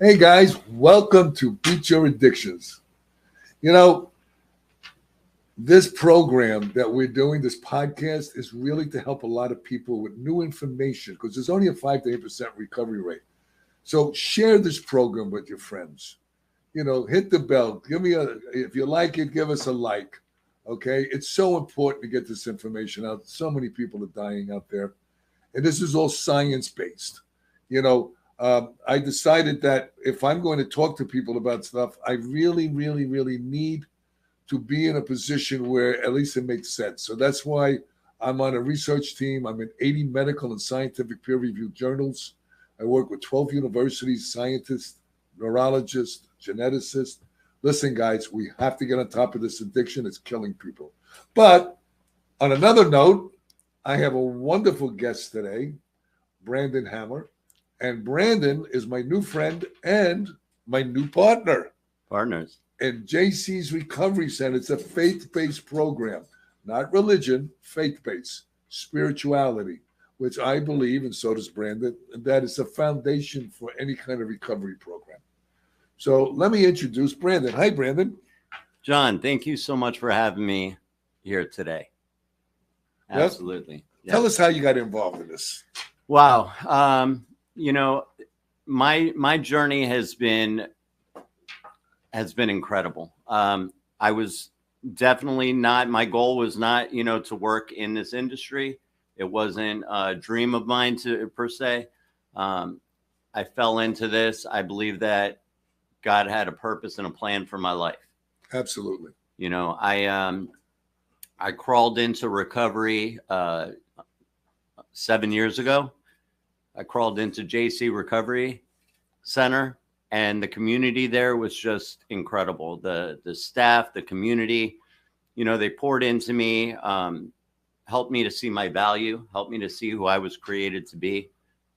Hey guys, welcome to Beat Your Addictions. You know, this program that we're doing, this podcast, is really to help a lot of people with new information because there's only a 5 to 8% recovery rate. So share this program with your friends. Hit the bell. If you like it, give us a like. Okay. It's so important to get this information out. So many people are dying out there. And this is all science based. I decided that if I'm going to talk to people about stuff, I really, really, really need to be in a position where at least it makes sense. So that's why I'm on a research team. I'm in 80 medical and scientific peer-reviewed journals. I work with 12 universities, scientists, neurologists, geneticists. Listen, guys, we have to get on top of this addiction. It's killing people. But on another note, I have a wonderful guest today, Brandon Hammer. And Brandon is my new friend and my new partner. Partners. In JC's Recovery Center. It's a faith-based program, not religion, faith-based, spirituality, which I believe, and so does Brandon, that is a foundation for any kind of recovery program. So let me introduce Brandon. Hi, Brandon. John, thank you so much for having me here today. Absolutely. Tell us how you got involved in this. Wow. My journey has been incredible. I was definitely not, my goal was not, to work in this industry. It wasn't a dream of mine per se. I fell into this. I believe that God had a purpose and a plan for my life. Absolutely. I crawled into recovery 7 years ago. I crawled into JC Recovery Center, and the community there was just incredible. The staff, the community, they poured into me, helped me to see my value, helped me to see who I was created to be.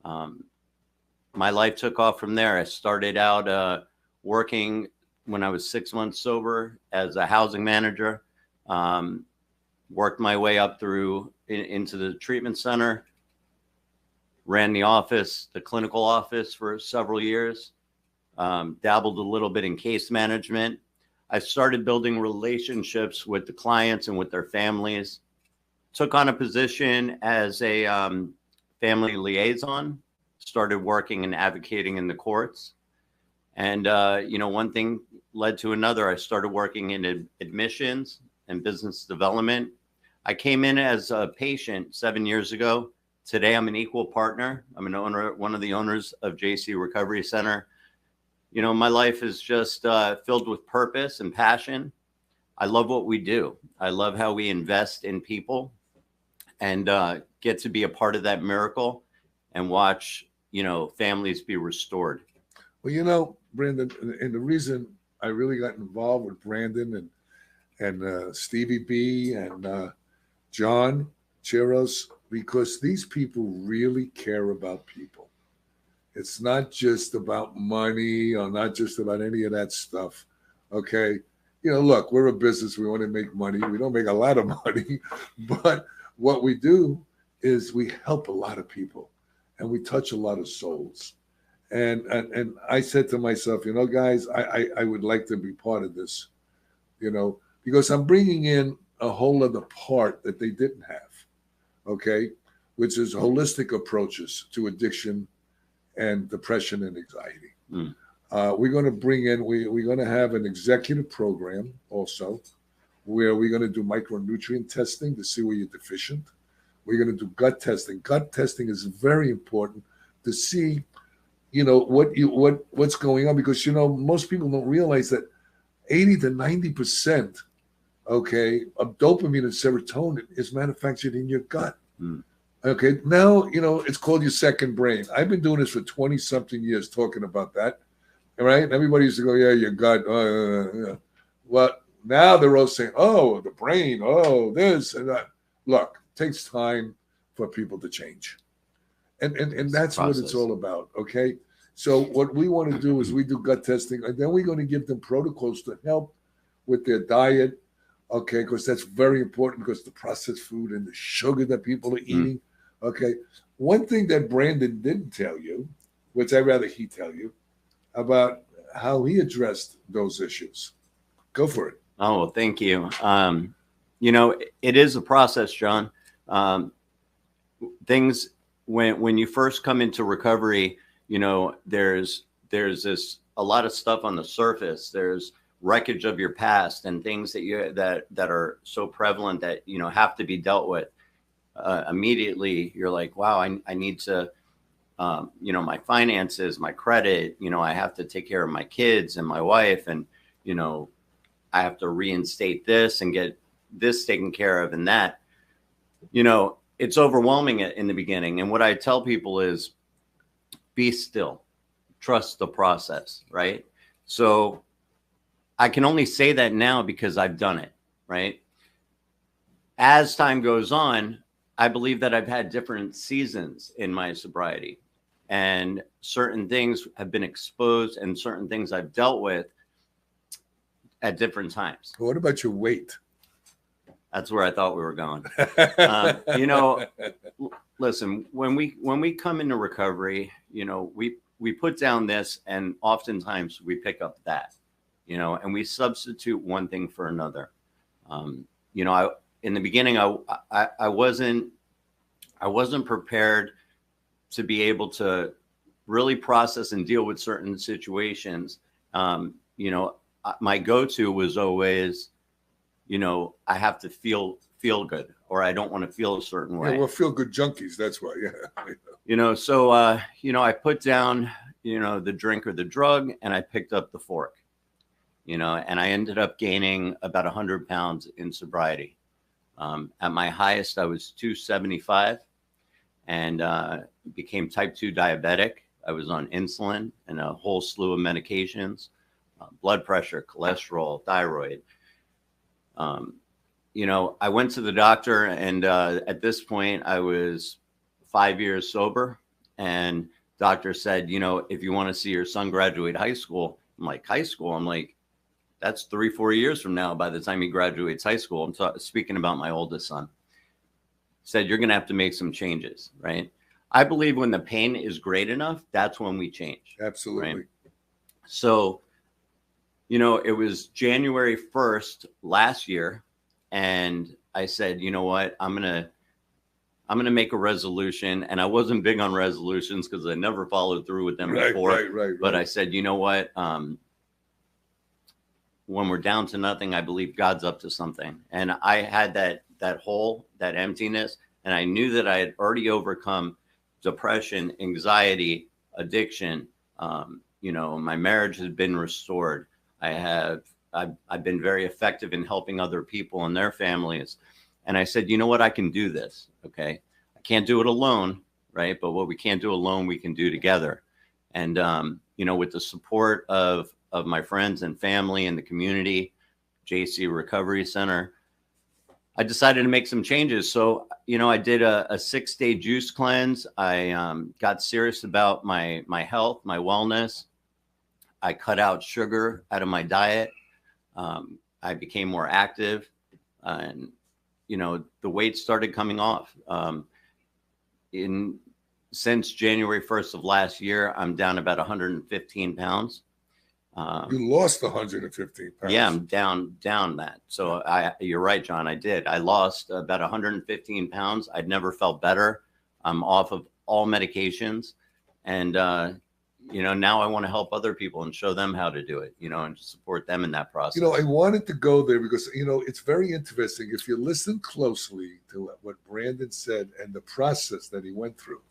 My life took off from there. I started out working when I was 6 months sober as a housing manager, worked my way up through into the treatment center, ran the office, the clinical office for several years, dabbled a little bit in case management. I started building relationships with the clients and with their families, took on a position as a family liaison, started working and advocating in the courts. And, one thing led to another. I started working in admissions and business development. I came in as a patient 7 years ago. Today, I'm an equal partner. I'm one of the owners of JC Recovery Center. My life is just filled with purpose and passion. I love what we do. I love how we invest in people and get to be a part of that miracle and watch, families be restored. Well, Brandon, and the reason I really got involved with Brandon and Stevie B and John Chiros, because these people really care about people. It's not just about money or not just about any of that stuff. Okay. Look, we're a business. We want to make money. We don't make a lot of money, but what we do is we help a lot of people and we touch a lot of souls. And I said to myself, guys, I would like to be part of this, because I'm bringing in a whole other part that they didn't have. Okay, which is holistic approaches to addiction and depression and anxiety. We're going to bring in, we're going to have an executive program also where we're going to do micronutrient testing to see where you're deficient. We're going to do gut testing. Gut testing is very important to see, what's going on, because, most people don't realize that 80 to 90%, okay, of dopamine and serotonin is manufactured in your gut. Okay, now, it's called your second brain. I've been doing this for 20 something years talking about that. All right. And everybody used to go, yeah, your gut. Yeah. Well, now they're all saying, oh, the brain, oh, this and that. Look, it takes time for people to change. And that's what it's all about. Okay. So what we want to do is we do gut testing, and then we're going to give them protocols to help with their diet. Okay, because that's very important, because the processed food and the sugar that people are eating. Okay, one thing that Brandon didn't tell you, which I'd rather he tell you, about how he addressed those issues. Go for it. Oh, well, thank you. You know, it is a process, John. Things when you first come into recovery, you know, there's this a lot of stuff on the surface. There's wreckage of your past and things that are so prevalent that, you know, have to be dealt with. Immediately you're like, wow, I need to, you know, my finances, my credit, you know, I have to take care of my kids and my wife, and, you know, I have to reinstate this and get this taken care of, and that, you know, it's overwhelming in the beginning. And what I tell people is be still, trust the process, right? So I can only say that now because I've done it, right? As time goes on, I believe that I've had different seasons in my sobriety, and certain things have been exposed and certain things I've dealt with at different times. What about your weight? That's where I thought we were going. You know, listen, when we come into recovery, you know, we put down this, and oftentimes we pick up that, you know, and we substitute one thing for another. You know, in the beginning, I wasn't prepared to be able to really process and deal with certain situations. You know, my go-to was always, you know, I have to feel good, or I don't want to feel a certain way. Yeah, we're feel good junkies. That's why. Yeah. You know, so, you know, I put down, you know, the drink or the drug, and I picked up the fork, you know, and I ended up gaining about 100 pounds in sobriety. At my highest, I was 275, and became type 2 diabetic. I was on insulin and a whole slew of medications, blood pressure, cholesterol, thyroid. You know, I went to the doctor, and at this point I was 5 years sober, and doctor said, you know, if you want to see your son graduate high school, I'm like, high school? I'm like, that's 3-4 years from now. By the time he graduates high school, I'm speaking about my oldest son. Said, you're going to have to make some changes, right? I believe when the pain is great enough, that's when we change. Absolutely. Right? So, you know, it was January 1st last year, and I said, you know what, I'm gonna make a resolution. And I wasn't big on resolutions because I never followed through with them before. Right. But I said, you know what, when we're down to nothing, I believe God's up to something. And I had that hole, that emptiness, and I knew that I had already overcome depression, anxiety, addiction. You know, my marriage has been restored. I've been very effective in helping other people and their families. And I said, you know what, I can do this. Okay. I can't do it alone, right? But what we can't do alone, we can do together. And, you know, with the support of my friends and family and the community, JC Recovery Center, I decided to make some changes. So, you know, I did a 6-day juice cleanse. I got serious about my health, my wellness. I cut out sugar out of my diet. I became more active, and, you know, the weight started coming off. Since January 1st of last year, I'm down about 115 pounds. You lost 115 pounds. Yeah, I'm down that. So you're right, John. I lost about 115 pounds. I'd never felt better. I'm off of all medications, and you know, now I want to help other people and show them how to do it, you know, and support them in that process. You know, I wanted to go there because, you know, it's very interesting. If you listen closely to what Brandon said and the process that he went through,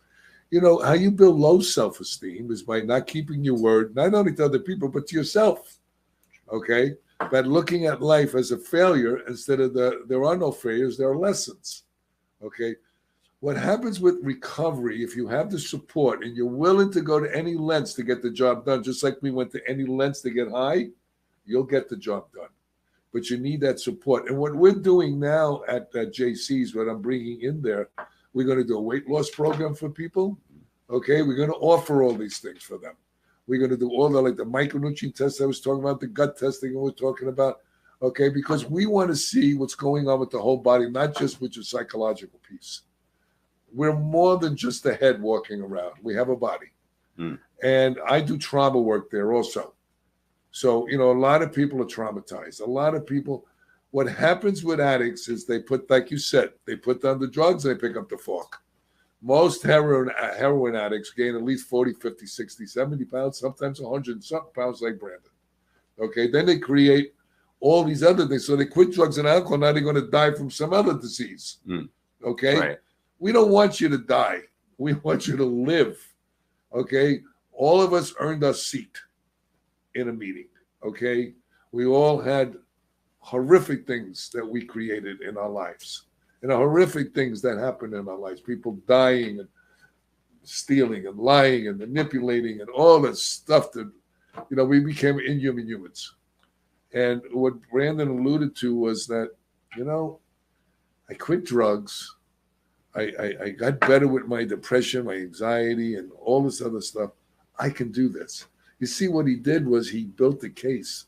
you know, how you build low self-esteem is by not keeping your word, not only to other people, but to yourself. Okay. By looking at life as a failure instead of there are no failures, there are lessons. Okay. What happens with recovery, if you have the support and you're willing to go to any lengths to get the job done, just like we went to any lengths to get high, you'll get the job done. But you need that support. And what we're doing now at JC's, what I'm bringing in there, we're going to do a weight loss program for people. Okay, we're going to offer all these things for them. We're going to do all the micronutrient tests I was talking about, the gut testing I was talking about. Okay, because we want to see what's going on with the whole body, not just with your psychological piece. We're more than just a head walking around. We have a body. Mm. And I do trauma work there also. So, a lot of people are traumatized. A lot of people, what happens with addicts is they put, like you said, they put down the drugs and they pick up the fork. Most heroin addicts gain at least 40, 50, 60, 70 pounds, sometimes 100 and something pounds like Brandon. Okay, then they create all these other things. So they quit drugs and alcohol. Now they're going to die from some other disease. Mm. Okay, Right. We don't want you to die. We want you to live. Okay, all of us earned our seat in a meeting. Okay, we all had horrific things that we created in our lives, and horrific things that happened in our lives. People dying and stealing and lying and manipulating and all that stuff that, we became inhuman humans. And what Brandon alluded to was that, I quit drugs. I got better with my depression, my anxiety, and all this other stuff. I can do this. You see, what he did was he built a case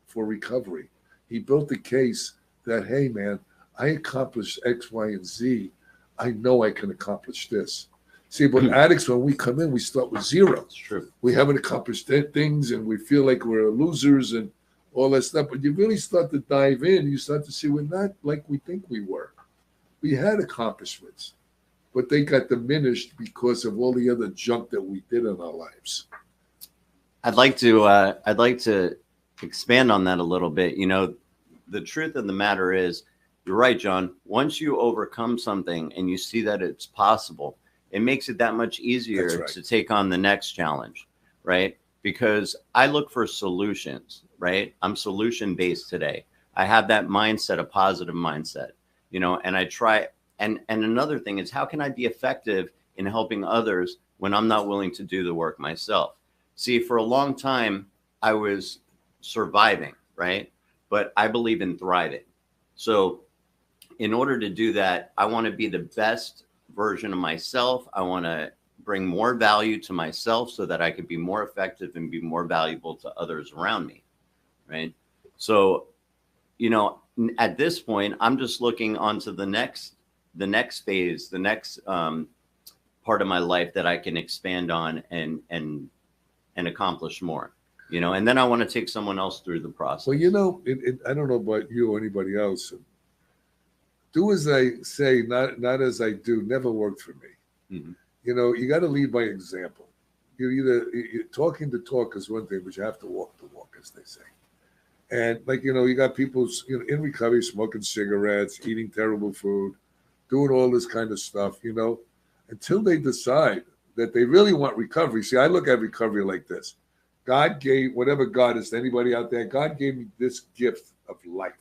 for recovery. He built a case that, hey, man, I accomplished X, Y, and Z. I know I can accomplish this. See, but addicts, when we come in, we start with zero. That's true. We haven't accomplished things, and we feel like we're losers and all that stuff. But you really start to dive in, you start to see we're not like we think we were. We had accomplishments, but they got diminished because of all the other junk that we did in our lives. I'd like to expand on that a little bit. The truth of the matter is, you're right, John. Once you overcome something and you see that it's possible, it makes it that much easier to take on the next challenge, right? Because I look for solutions, right? I'm solution-based today. I have that mindset, a positive mindset, and I try. And another thing is, how can I be effective in helping others when I'm not willing to do the work myself? See, for a long time, I was surviving, right? But I believe in thriving. So in order to do that, I want to be the best version of myself. I want to bring more value to myself so that I could be more effective and be more valuable to others around me, right? So, at this point, I'm just looking onto the next phase, the next part of my life that I can expand on and accomplish more, and then I want to take someone else through the process. Well, I don't know about you or anybody else. Do as I say, not as I do, never worked for me. Mm-hmm. You got to lead by example. You're talking the talk is one thing, but you have to walk the walk, as they say. And you got people in recovery smoking cigarettes, eating terrible food, doing all this kind of stuff, until they decide that they really want recovery. See, I look at recovery like this. God gave, whatever God is to anybody out there, God gave me this gift of life.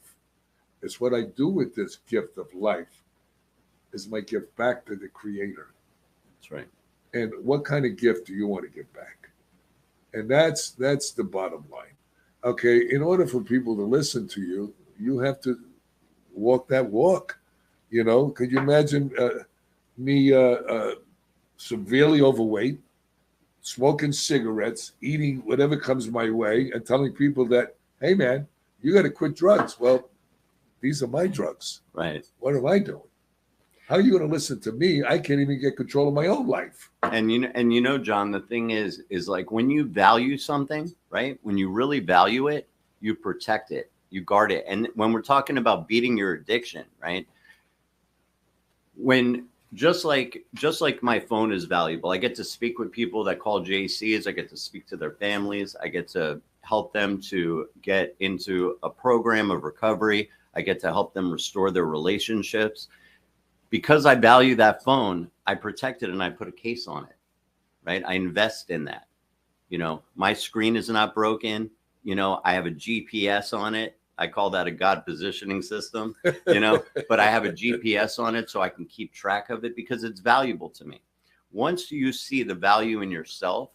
It's what I do with this gift of life is my gift back to the Creator. That's right. And what kind of gift do you want to give back? And that's the bottom line. Okay, in order for people to listen to you, you have to walk that walk. Could you imagine me severely overweight, smoking cigarettes, eating whatever comes my way, and telling people that, hey, man, you got to quit drugs. Well, these are my drugs. Right. What am I doing? How are you going to listen to me? I can't even get control of my own life. And John, the thing is like when you value something, right? When you really value it, you protect it, you guard it. And when we're talking about beating your addiction, right? When just like my phone is valuable, I get to speak with people that call JCs. I get to speak to their families. I get to help them to get into a program of recovery. I get to help them restore their relationships. Because I value that phone, I protect it and I put a case on it, right? I invest in that. My screen is not broken. I have a GPS on it. I call that a God positioning system, but I have a GPS on it so I can keep track of it because it's valuable to me. Once you see the value in yourself,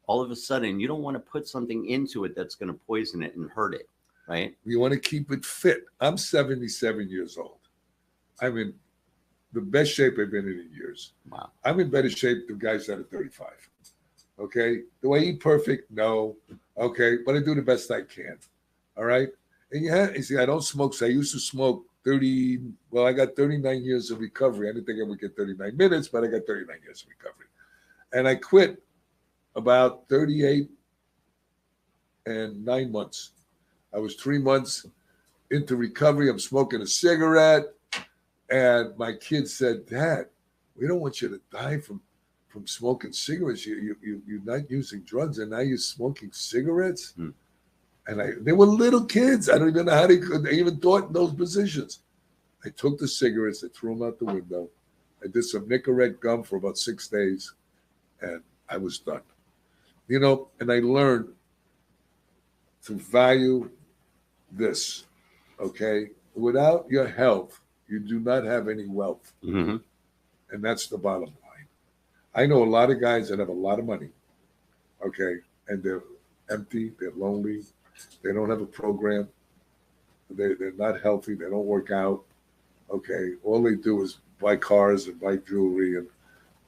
all of a sudden you don't want to put something into it that's going to poison it and hurt it, right? You want to keep it fit. I'm 77 years old. I'm in the best shape I've been in years. Wow. I'm in better shape than guys that are 35. Okay. Do I eat perfect? No. Okay. But I do the best I can. All right. And you see, I don't smoke. So I used to smoke I got 39 years of recovery. I didn't think I would get 39 minutes, but I got 39 years of recovery. And I quit about 38 and 9 months. I was 3 months into recovery. I'm smoking a cigarette. And my kids said, Dad, we don't want you to die from smoking cigarettes. You're not using drugs, and now you're smoking cigarettes. Hmm. And they were little kids. I don't even know how they even thought in those positions. I took the cigarettes, I threw them out the window. I did some Nicorette gum for about 6 days, and I was done. And I learned to value this, okay? Without your health, you do not have any wealth. Mm-hmm. And that's the bottom line. I know a lot of guys that have a lot of money, okay, and they're empty, they're lonely, they don't have a program, they're not healthy, they don't work out, okay. All they do is buy cars and buy jewelry and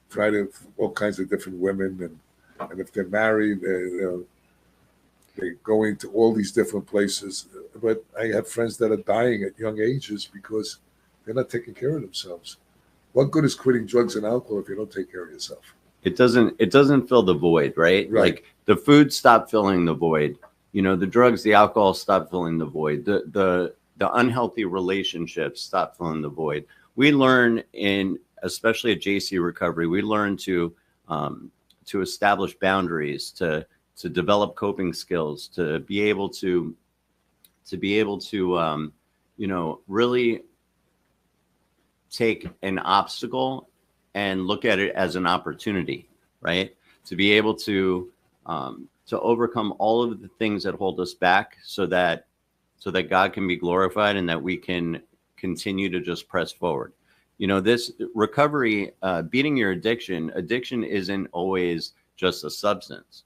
try to all kinds of different women, and if they're married, they're going to all these different places. But I have friends that are dying at young ages because they're not taking care of themselves. What good is quitting drugs and alcohol if you don't take care of yourself? It doesn't fill the void, right? Like the food stopped filling the void. The drugs, the alcohol stopped filling the void. The unhealthy relationships stopped filling the void. We learn especially at JC Recovery, we learn to establish boundaries, to develop coping skills, to be able to really take an obstacle and look at it as an opportunity, right? To be able to overcome all of the things that hold us back so that God can be glorified and that we can continue to just press forward. This recovery, beating your addiction isn't always just a substance,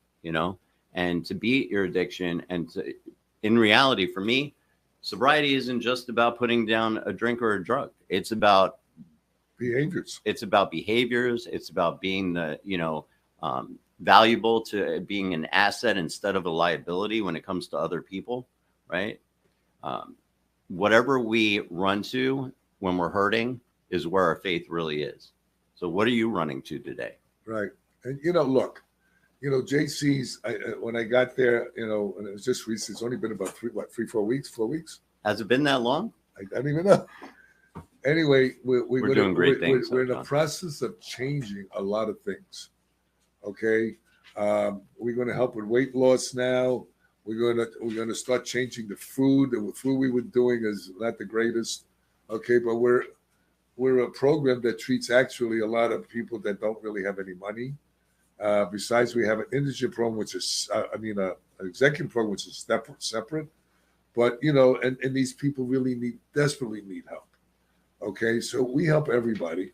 and to beat your addiction in reality, for me, sobriety isn't just about putting down a drink or a drug. It's about behaviors. It's about behaviors. It's about being valuable, to being an asset instead of a liability when it comes to other people, right? Whatever we run to when we're hurting is where our faith really is. So what are you running to today? Right. And, look, JC's, when I got there, and it was just recent, it's only been about 4 weeks. Has it been that long? I don't even know. Anyway, we're doing great things. We're in the process of changing a lot of things. Okay. We're going to help with weight loss now. We're going to start changing the food. The food we were doing is not the greatest. Okay. But we're a program that treats actually a lot of people that don't really have any money. Besides, we have an indigent program, which is, an executive program, which is separate. But, and these people really desperately need help. Okay. So we help everybody.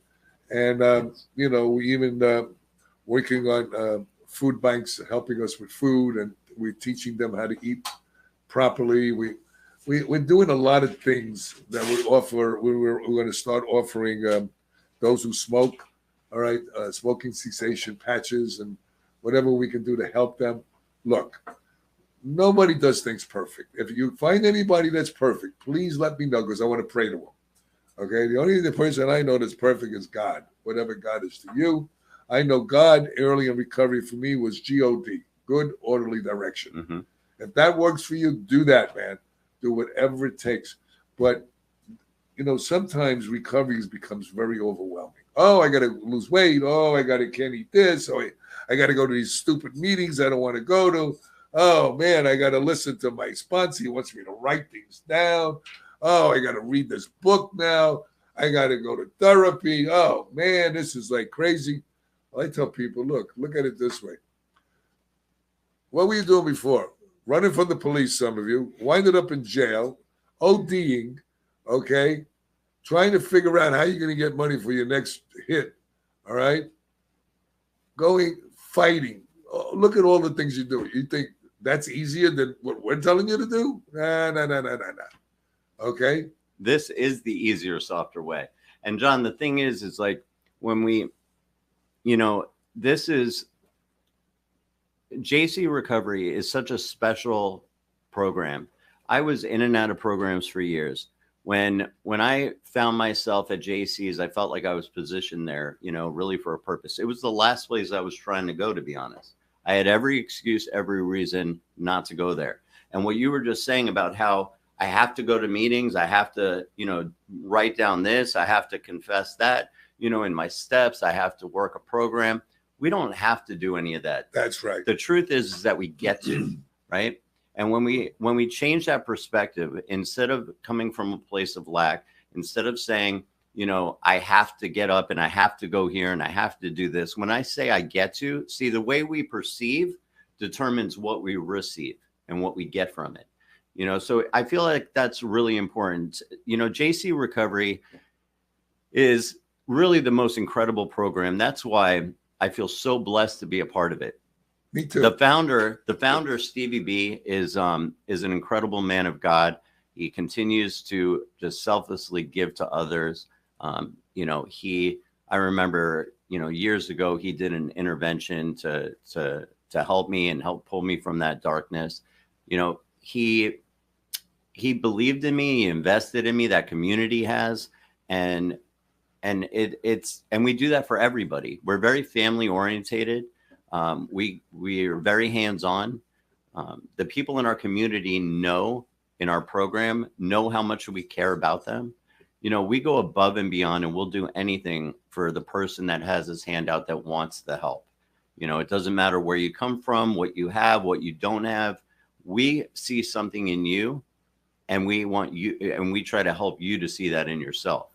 And, we even working on food banks, helping us with food, and we're teaching them how to eat properly. We're doing a lot of things that we offer. We're going to start offering those who smoke, all right, smoking cessation patches and whatever we can do to help them. Look, nobody does things perfect. If you find anybody that's perfect, please let me know, because I want to pray to them. Okay, the only person I know that's perfect is God, whatever God is to you. I know God early in recovery for me was GOD, good orderly direction. Mm-hmm. If that works for you, do that, man. Do whatever it takes. But, sometimes recovery becomes very overwhelming. Oh, I got to lose weight. Oh, can't eat this. Oh, I got to go to these stupid meetings I don't want to go to. Oh, man, I got to listen to my sponsor. He wants me to write things down. Oh, I got to read this book now. I got to go to therapy. Oh, man, this is like crazy. I tell people, look at it this way. What were you doing before? Running from the police, some of you, winded up in jail, ODing, okay, trying to figure out how you're going to get money for your next hit, all right? Fighting. Oh, look at all the things you do. You think that's easier than what we're telling you to do? Nah. Okay? This is the easier, softer way. And John, the thing is like when we, this is, JC Recovery is such a special program. I was in and out of programs for years. When I found myself at JC's, I felt like I was positioned there, really for a purpose. It was the last place I was trying to go, to be honest. I had every excuse, every reason not to go there. And what you were just saying about how I have to go to meetings, I have to, write down this, I have to confess that, in my steps, I have to work a program. We don't have to do any of that. That's right. The truth is that we get to, right? And when we change that perspective, instead of coming from a place of lack, instead of saying, I have to get up and I have to go here and I have to do this. When I say I get to, see, the way we perceive determines what we receive and what we get from it. So I feel like that's really important. JC Recovery is really the most incredible program. That's why I feel so blessed to be a part of it. Me too. The founder, Stevie B, is an incredible man of God. He continues to just selflessly give to others. I remember, years ago, he did an intervention to help me and help pull me from that darkness. He believed in me, he invested in me, that community has, and we do that for everybody. We're very family orientated. We are very hands-on. The people in our community in our program know how much we care about them. We go above and beyond, and we'll do anything for the person that has his hand out that wants the help. It doesn't matter where you come from, what you have, what you don't have. We see something in you, and we want you, and we try to help you to see that in yourself.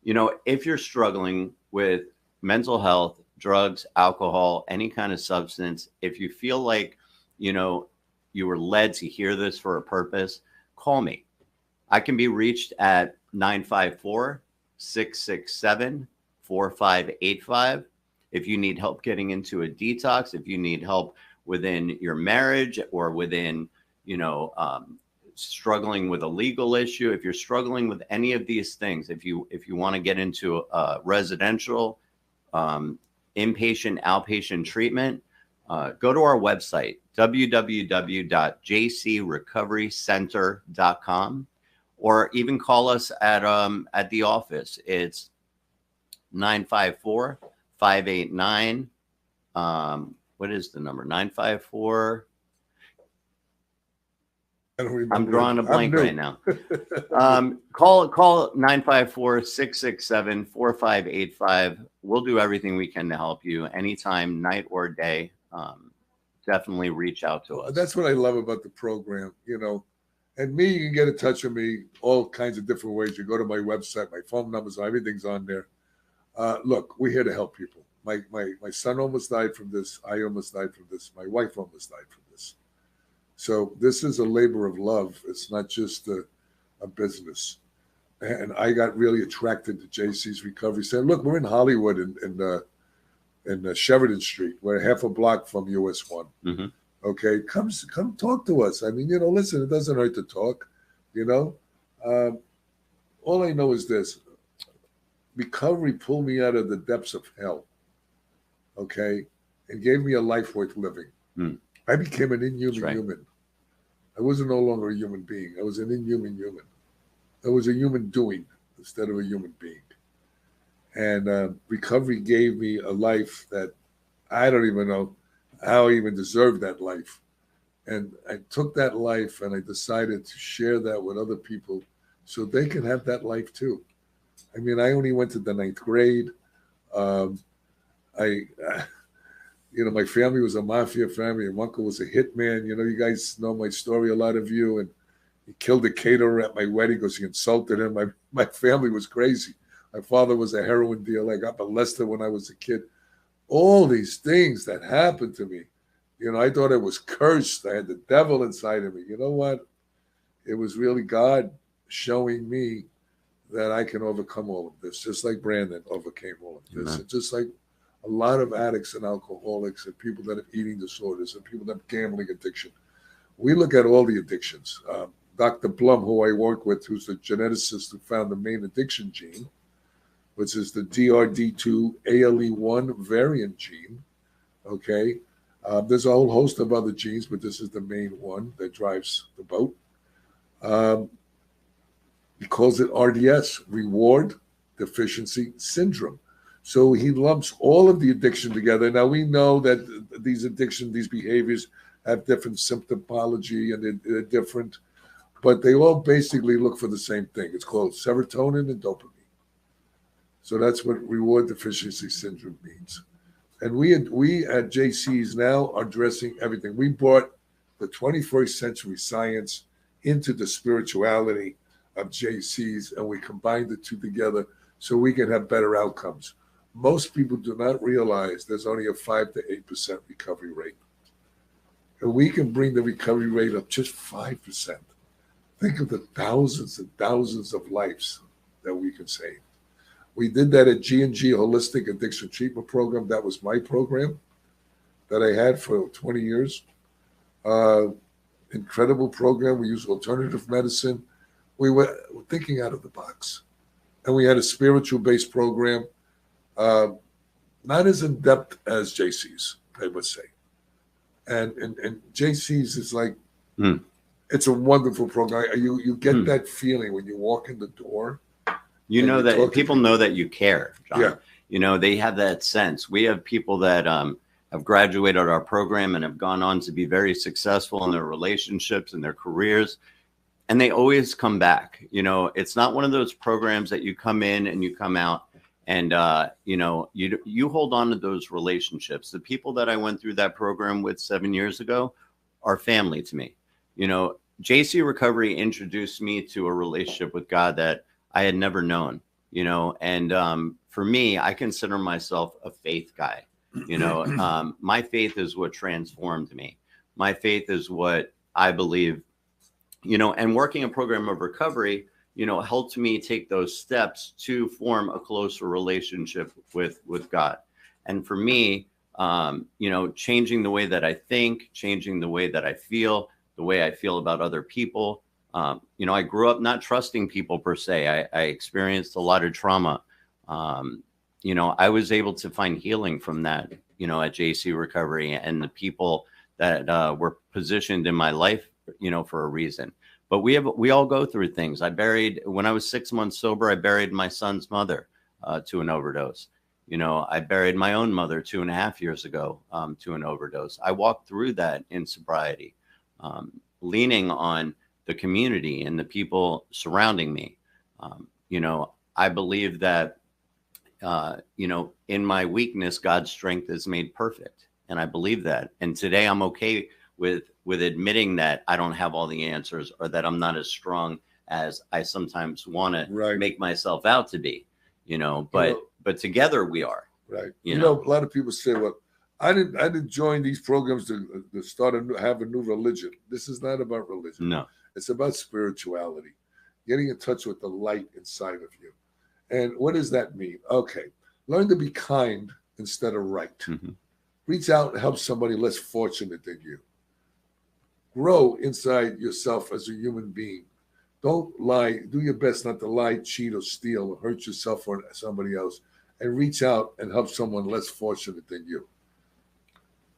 If you're struggling with mental health, drugs, alcohol, any kind of substance, if you feel like, you were led to hear this for a purpose, call me. I can be reached at 954-667-4585. If you need help getting into a detox, if you need help within your marriage or within, struggling with a legal issue, if you're struggling with any of these things, if you want to get into a residential, inpatient, outpatient treatment, go to our website, www.jcrecoverycenter.com, or even call us at the office. It's 954-589. What is the number? 954. I'm drawing a blank right now. Call 954-667-4585. We'll do everything we can to help you anytime, night or day. Definitely reach out to us. That's what I love about the program, And me, you can get in touch with me all kinds of different ways. You go to my website, my phone numbers, everything's on there. Look, we're here to help people. My son almost died from this. I almost died from this. My wife almost died from this. So this is a labor of love. It's not just a business. And I got really attracted to JC's Recovery Center. Look, we're in Hollywood in Sheridan Street. We're half a block from US 1. Mm-hmm. Okay, come talk to us. I mean, listen, it doesn't hurt to talk. All I know is this: recovery pulled me out of the depths of hell. Okay, and gave me a life worth living. Mm. I became an inhuman right. human. I was no longer a human being. I was an inhuman human. I was a human doing instead of a human being. And recovery gave me a life that I don't even know how I even deserved that life. And I took that life and I decided to share that with other people so they can have that life too. I mean, I only went to the 9th grade. My family was a mafia family. My uncle was a hitman. You guys know my story, a lot of you. And he killed a caterer at my wedding because he insulted him. My family was crazy. My father was a heroin dealer. I got molested when I was a kid. All these things that happened to me, I thought I was cursed. I had the devil inside of me. You know what? It was really God showing me that I can overcome all of this, just like Brandon overcame all of this. And just like a lot of addicts and alcoholics and people that have eating disorders and people that have gambling addiction. We look at all the addictions. Dr. Blum, who I work with, who's the geneticist who found the main addiction gene, which is the DRD2 ALE1 variant gene. Okay. There's a whole host of other genes, but this is the main one that drives the boat. He calls it RDS, Reward Deficiency Syndrome. So he lumps all of the addiction together. Now we know that these addiction, these behaviors have different symptomology and they're different, but they all basically look for the same thing. It's called serotonin and dopamine. So that's what reward deficiency syndrome means. And we at JC's now are addressing everything. We brought the 21st century science into the spirituality of JC's, and we combined the two together so we can have better outcomes. Most people do not realize there's only a 5 to 8% recovery rate. And we can bring the recovery rate up just 5%. Think of the thousands and thousands of lives that we can save. We did that at G&G Holistic Addiction Treatment Program. That was my program that I had for 20 years. Incredible program. We used alternative medicine. We were thinking out of the box. And we had a spiritual-based program, not as in-depth as JC's, I would say. And JC's is like, it's a wonderful program. You get that feeling when you walk in the door. You know that people know that you care, John. Yeah. You know, they have that sense. We have people that have graduated our program and have gone on to be very successful in their relationships and their careers. And they always come back. You know, it's not one of those programs that you come in and you come out and, you know, you hold on to those relationships. The people that I went through that program with 7 years ago are family to me. You know, JC Recovery introduced me to a relationship with God that I had never known, you know, and for me, I consider myself a faith guy. You know, my faith is what transformed me. My faith is what I believe, you know, and working a program of recovery, you know, helped me take those steps to form a closer relationship with God. And for me, you know, changing the way that I think, changing the way that I feel, the way I feel about other people. You know, I grew up not trusting people per se. I experienced a lot of trauma. You know, I was able to find healing from that, you know, at JC Recovery and the people that were positioned in my life, you know, for a reason. But we all go through things. When I was 6 months sober, I buried my son's mother to an overdose. You know, I buried my own mother 2.5 years ago to an overdose. I walked through that in sobriety, leaning on the community and the people surrounding me. You know, I believe that, you know, in my weakness, God's strength is made perfect. And I believe that. And today I'm okay with admitting that I don't have all the answers or that I'm not as strong as I sometimes want to make myself out to be, you know, but together we are. Right. You know, a lot of people say, well, I didn't join these programs to start have a new religion. This is not about religion. No. It's about spirituality, getting in touch with the light inside of you. And what does that mean? Okay, learn to be kind instead of right. Mm-hmm. Reach out and help somebody less fortunate than you. Grow inside yourself as a human being. Don't lie. Do your best not to lie, cheat, or steal, or hurt yourself or somebody else. And reach out and help someone less fortunate than you.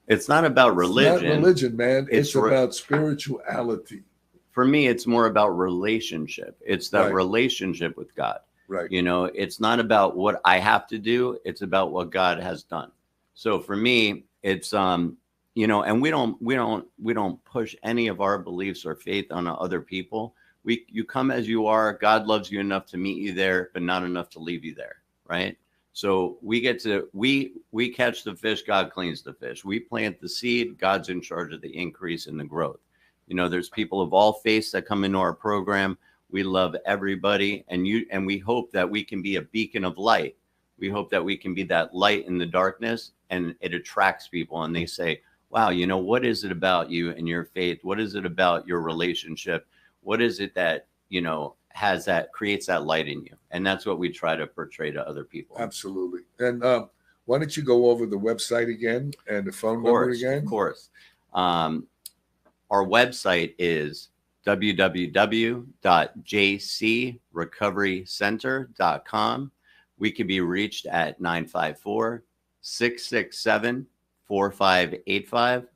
It's not about religion. It's not religion, man. It's about spirituality. For me, it's more about relationship. It's that relationship with God. Right. You know, it's not about what I have to do. It's about what God has done. So for me, it's, you know, and we don't push any of our beliefs or faith on other people. You come as you are. God loves you enough to meet you there, but not enough to leave you there. Right. So we catch the fish. God cleans the fish. We plant the seed. God's in charge of the increase and the growth. You know, there's people of all faiths that come into our program. We love everybody. And we hope that we can be a beacon of light. We hope that we can be that light in the darkness, and it attracts people. And they say, wow, you know, what is it about you and your faith? What is it about your relationship? What is it that, you know, creates that light in you? And that's what we try to portray to other people. Absolutely. And why don't you go over the website again and the phone number again? Of course. Our website is www.jcrecoverycenter.com. We can be reached at 954-667-4585.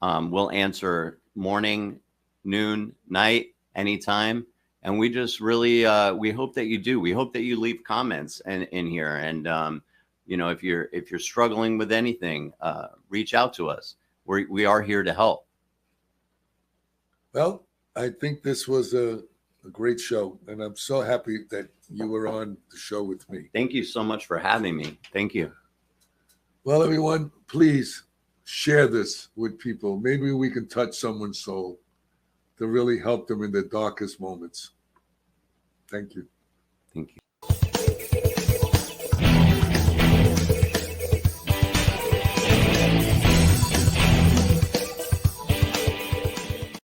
We'll answer morning, noon, night, anytime. And we just really, we hope that you do. We hope that you leave comments in here. And if you're struggling with anything, reach out to us. We are here to help. Well, I think this was a great show, and I'm so happy that you were on the show with me. Thank you so much for having me. Thank you. Well, everyone, please share this with people. Maybe we can touch someone's soul to really help them in their darkest moments. Thank you. Thank you.